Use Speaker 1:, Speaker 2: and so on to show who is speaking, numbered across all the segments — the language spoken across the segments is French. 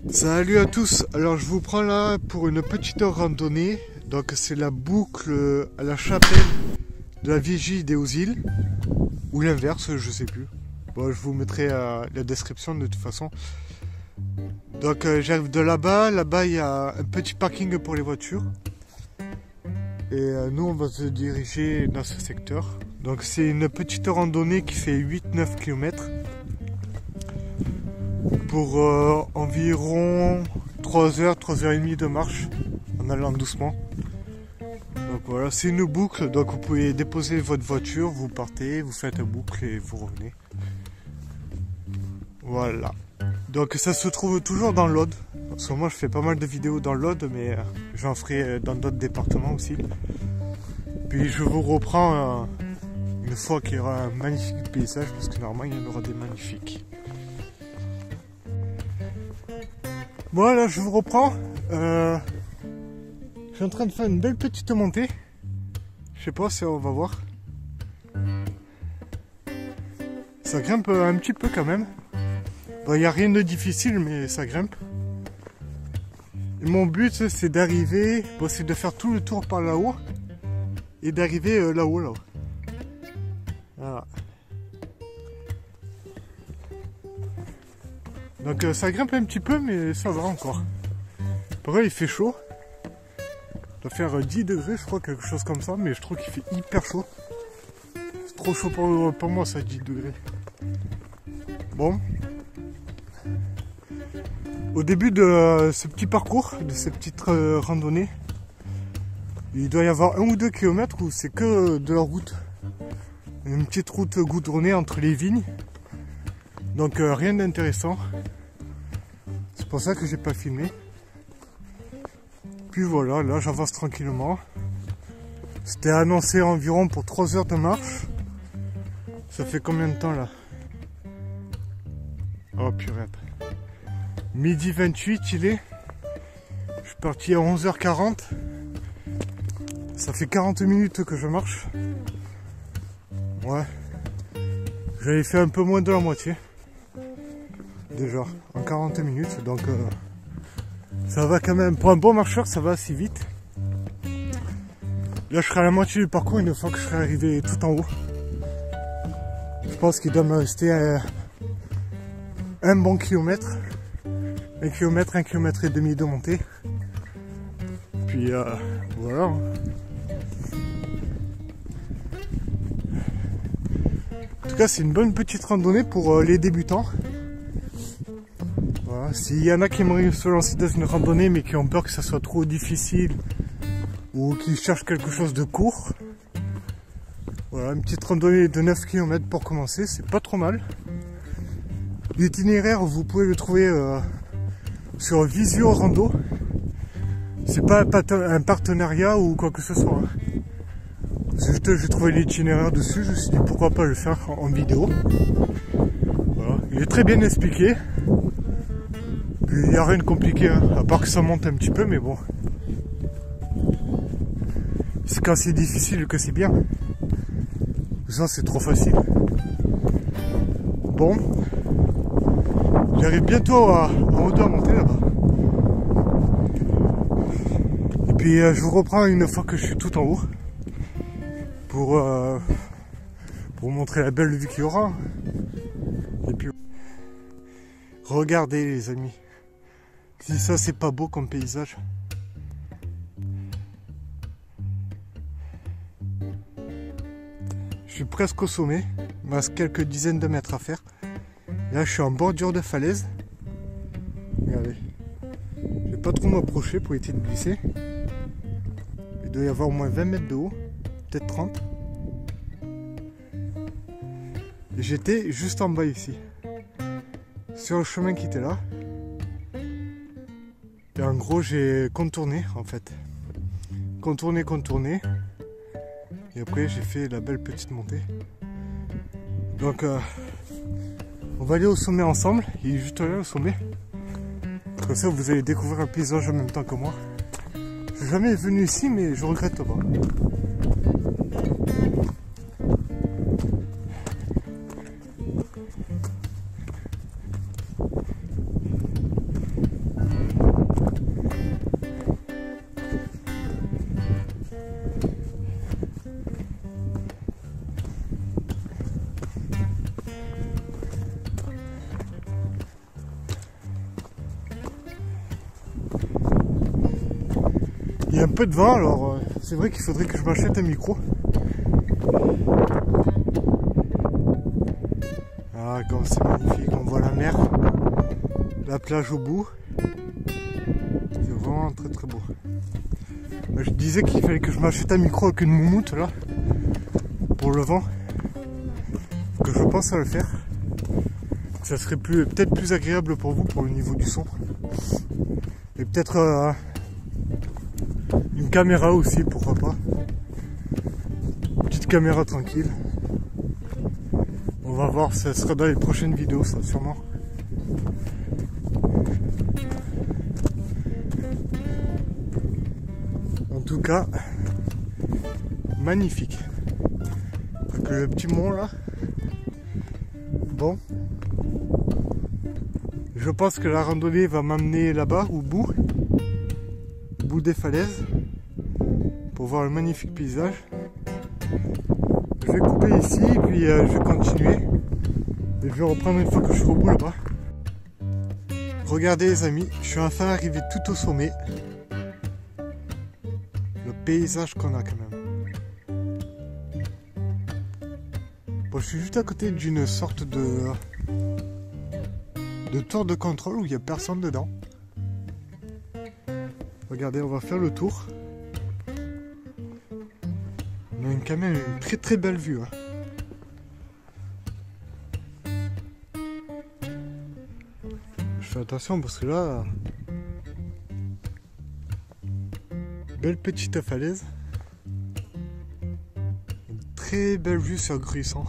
Speaker 1: Salut à tous, alors je vous prends là pour une petite randonnée. Donc c'est la boucle à la chapelle de la Vigie des Hauts-Îles. Ou l'inverse, je sais plus. Bon, je vous mettrai la description de toute façon. Donc j'arrive de là-bas, il y a un petit parking pour les voitures. Et nous on va se diriger dans ce secteur. Donc c'est une petite randonnée qui fait 8-9 km. Pour environ 3h, 3h30 de marche en allant doucement. Donc voilà, c'est une boucle, donc vous pouvez déposer votre voiture, vous partez, vous faites une boucle et vous revenez. Voilà. Donc ça se trouve toujours dans l'Aude. En ce moment je fais pas mal de vidéos dans l'Aude, mais j'en ferai dans d'autres départements aussi. Puis je vous reprends une fois qu'il y aura un magnifique paysage, parce que normalement il y en aura des magnifiques. Voilà, je vous reprends. Je suis en train de faire une belle petite montée. Je sais pas si on va voir. Ça grimpe un petit peu quand même. Bon, il n'y a rien de difficile, mais ça grimpe. Et mon but, c'est d'arriver, bon, c'est de faire tout le tour par là-haut. Et d'arriver là-haut, là-haut. Voilà. Donc ça grimpe un petit peu, mais ça va encore. Par contre, il fait chaud. Il doit faire 10 degrés, je crois, quelque chose comme ça, mais je trouve qu'il fait hyper chaud. C'est trop chaud pour moi, ça, 10 degrés. Bon. Au début de ce petit parcours, de cette petite randonnée, il doit y avoir 1 ou 2 km où c'est que de la route. Une petite route goudronnée entre les vignes. Donc rien d'intéressant. C'est pour ça que j'ai pas filmé. Puis voilà, là j'avance tranquillement. C'était annoncé environ pour 3 heures de marche. Ça fait combien de temps là? Oh purée. Midi 28 il est. Je suis parti à 11h40. Ça fait 40 minutes que je marche. Ouais. J'avais fait un peu moins de la moitié. Déjà, en 40 minutes. Donc ça va quand même. Pour un bon marcheur, ça va assez vite. Là, je serai à la moitié du parcours une fois que je serai arrivé tout en haut. Je pense qu'il doit me rester un bon kilomètre. 1 km, 1 km et demi de montée. Puis voilà. En tout cas, c'est une bonne petite randonnée pour les débutants. Voilà. S'il y en a qui aimeraient se lancer dans une randonnée mais qui ont peur que ça soit trop difficile ou qui cherchent quelque chose de court, voilà, une petite randonnée de 9 km pour commencer, c'est pas trop mal. L'itinéraire, vous pouvez le trouver sur Visio Rando. C'est pas un partenariat ou quoi que ce soit. C'est juste j'ai trouvé l'itinéraire dessus, je me suis dit pourquoi pas le faire en vidéo. Voilà. Il est très bien expliqué. Il n'y a rien de compliqué, hein, à part que ça monte un petit peu, mais bon. C'est quand c'est difficile que c'est bien. Ça c'est trop facile. Bon. J'arrive bientôt en hauteur à monter là-bas. Et puis je vous reprends une fois que je suis tout en haut. Pour vous montrer la belle vue qu'il y aura. Et puis regardez les amis. Si ça c'est pas beau comme paysage. Je suis presque au sommet. Il me reste quelques dizaines de mètres à faire. Là je suis en bordure de falaise. Regardez. Je vais pas trop m'approcher pour éviter de glisser. Il doit y avoir au moins 20 mètres de haut. Peut-être 30. Et j'étais juste en bas ici. Sur le chemin qui était là. Et en gros j'ai contourné en fait. Contourné. Et après j'ai fait la belle petite montée. Donc on va aller au sommet ensemble. Il est juste là le sommet. Comme ça vous allez découvrir un paysage en même temps que moi. Je suis jamais venu ici mais je regrette pas. peu de vent, alors c'est vrai qu'il faudrait que je m'achète un micro. Ah, comme c'est magnifique, on voit la mer, la plage au bout. C'est vraiment très très beau. Je disais qu'il fallait que je m'achète un micro avec une moumoute là, pour le vent. Que je pense à le faire. Ça serait peut-être plus agréable pour vous pour le niveau du son. Et peut-être une caméra aussi, pourquoi pas. Une petite caméra tranquille. On va voir, ça sera dans les prochaines vidéos, ça sûrement. En tout cas, magnifique. Donc le petit mont là. Bon. Je pense que la randonnée va m'amener là-bas, au bout des falaises, pour voir le magnifique paysage. Je vais couper ici, puis je vais continuer. Et je vais reprendre une fois que je serai au bout là-bas. Regardez les amis, je suis enfin arrivé tout au sommet. Le paysage qu'on a quand même. Bon, je suis juste à côté d'une sorte de tour de contrôle où il n'y a personne dedans. Regardez, on va faire le tour. On a quand même une très très belle vue. Hein. Je fais attention parce que là, belle petite falaise. Une très belle vue sur Gruissan.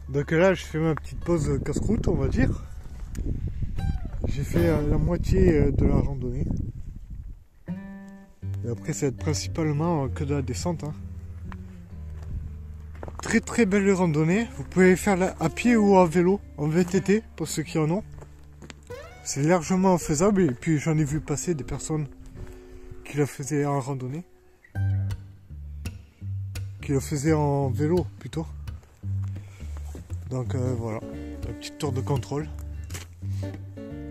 Speaker 1: Donc là, je fais ma petite pause casse-croûte, on va dire. J'ai fait la moitié de la randonnée. Et après, ça va être principalement que de la descente. Hein. Très très belle randonnée. Vous pouvez faire à pied ou à vélo, en VTT, pour ceux qui en ont. C'est largement faisable. Et puis, j'en ai vu passer des personnes qui la faisaient en randonnée. Qui la faisaient en vélo, plutôt. Donc voilà, un petit tour de contrôle.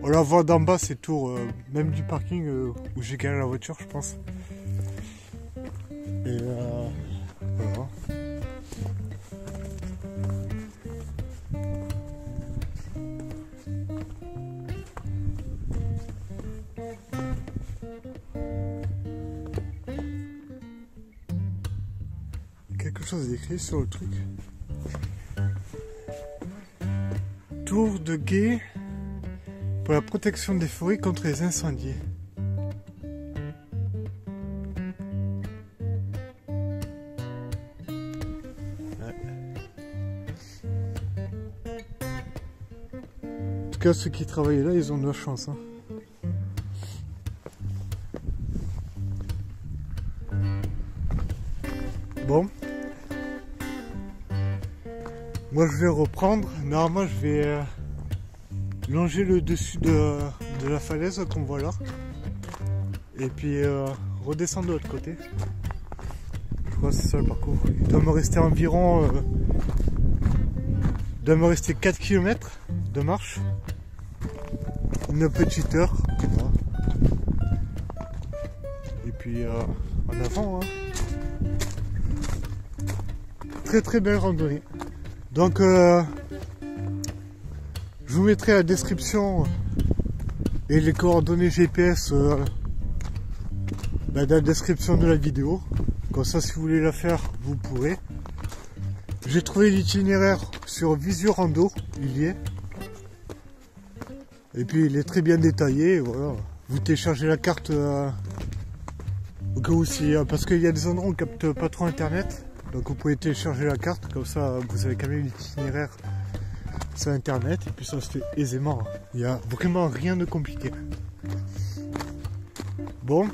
Speaker 1: On la voit d'en bas ces tours, même du parking où j'ai garé la voiture, je pense. Et voilà. Quelque chose d'écrit sur le truc. Tour de guet pour la protection des forêts contre les incendies. Ouais. En tout cas, ceux qui travaillent là, ils ont de la chance. Hein. Bon. Moi je vais reprendre, normalement je vais longer le dessus de la falaise qu'on voit là. Et puis redescendre de l'autre côté. Je crois que c'est ça le parcours. Il doit me rester environ 4 km de marche. Une petite heure. Voilà. Et puis en avant. Hein. Très très belle randonnée. Donc, je vous mettrai la description et les coordonnées GPS dans la description de la vidéo. Comme ça, si vous voulez la faire, vous pourrez. J'ai trouvé l'itinéraire sur Visio Rando, il y est. Et puis, il est très bien détaillé. Voilà. Vous téléchargez la carte au cas où parce qu'il y a des endroits où on ne capte pas trop internet. Donc vous pouvez télécharger la carte, comme ça vous avez quand même l'itinéraire sur internet et puis ça se fait aisément. Il n'y a vraiment rien de compliqué. Bon,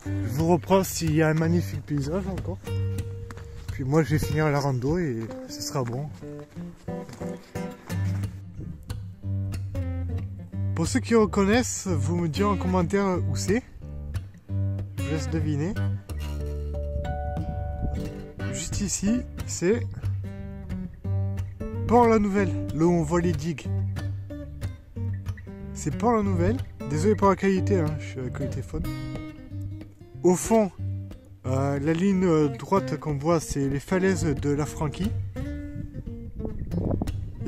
Speaker 1: je vous reprends s'il y a un magnifique paysage encore. Puis moi je vais finir la rando et ce sera bon. Pour ceux qui reconnaissent, vous me direz en commentaire où c'est. Je vous laisse deviner. Juste ici, c'est Port-la-Nouvelle, là où on voit les digues. C'est Port-la-Nouvelle. Désolé pour la qualité, hein, je suis avec le téléphone. Au fond, la ligne droite qu'on voit, c'est les falaises de la Franquie.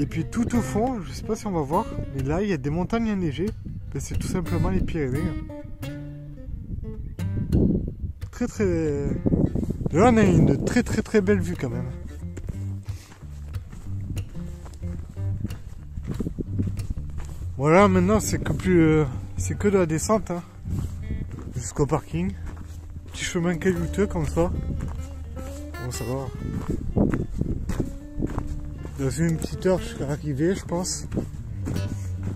Speaker 1: Et puis tout au fond, je sais pas si on va voir, mais là il y a des montagnes enneigées. Ben, c'est tout simplement les Pyrénées. Très très... Là on a une très belle vue quand même. Voilà, maintenant c'est que c'est que de la descente, hein, jusqu'au parking. Petit chemin caillouteux comme ça. Bon, ça va. Dans une petite heure, je serai arrivé, je pense.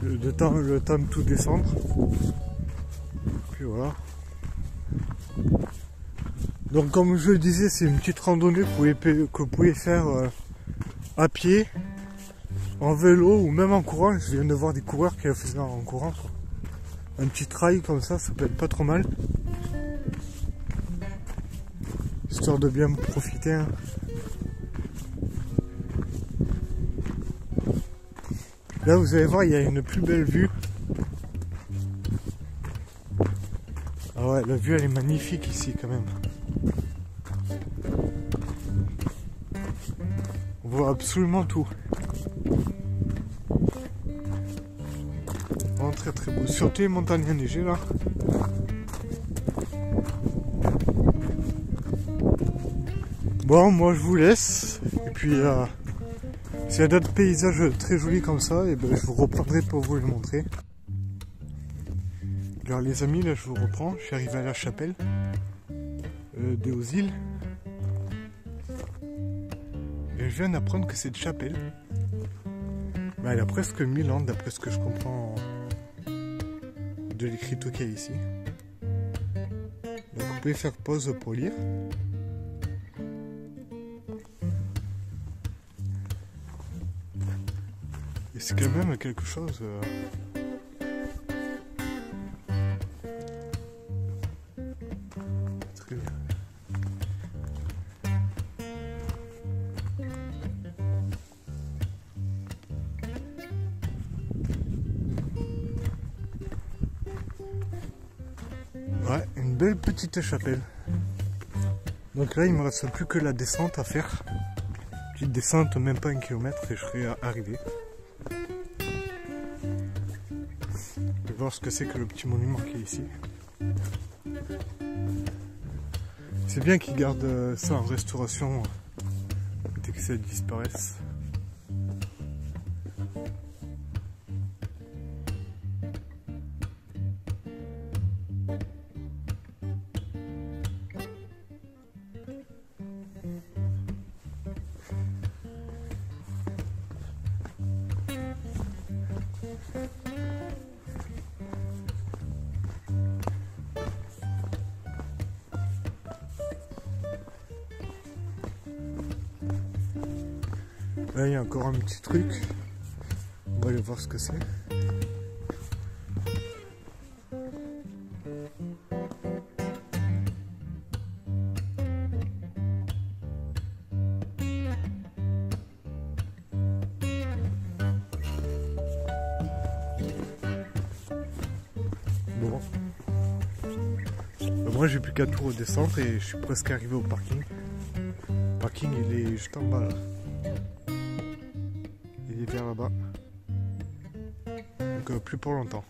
Speaker 1: Le temps de tout descendre. Puis voilà. Donc, comme je le disais, c'est une petite randonnée que vous pouvez faire à pied, en vélo ou même en courant. Je viens de voir des coureurs qui le faisaient en courant, quoi. Un petit trail comme ça peut être pas trop mal. Histoire de bien profiter, hein. Là vous allez voir, il y a une plus belle vue. Ah ouais, la vue elle est magnifique ici quand même. On voit absolument tout. Vraiment très beau. Surtout les montagnes enneigées là. Bon, moi je vous laisse. Et puis s'il y a d'autres paysages très jolis comme ça, et ben, je vous reprendrai pour vous les montrer. Alors les amis, là je vous reprends. Je suis arrivé à la chapelle des Hautes-Îles. Et je viens d'apprendre que cette chapelle, ben, elle a presque 1000 ans d'après ce que je comprends de l'écriture qu'il y a ici. Donc vous pouvez faire pause pour lire. Et c'est quand même quelque chose... très bien. Ouais, une belle petite chapelle. Donc là, il me reste plus que la descente à faire. Petite descente, même pas 1 kilomètre et je serai arrivé. Je vais voir ce que c'est que le petit monument qui est ici. C'est bien qu'ils gardent ça en restauration dès que ça disparaisse. Là il y a encore un petit truc, on va aller voir ce que c'est. Bon, moi j'ai plus qu'à tout redescendre et je suis presque arrivé au parking. Le parking il est juste en bas là. Il est vers là-bas. Donc plus pour longtemps.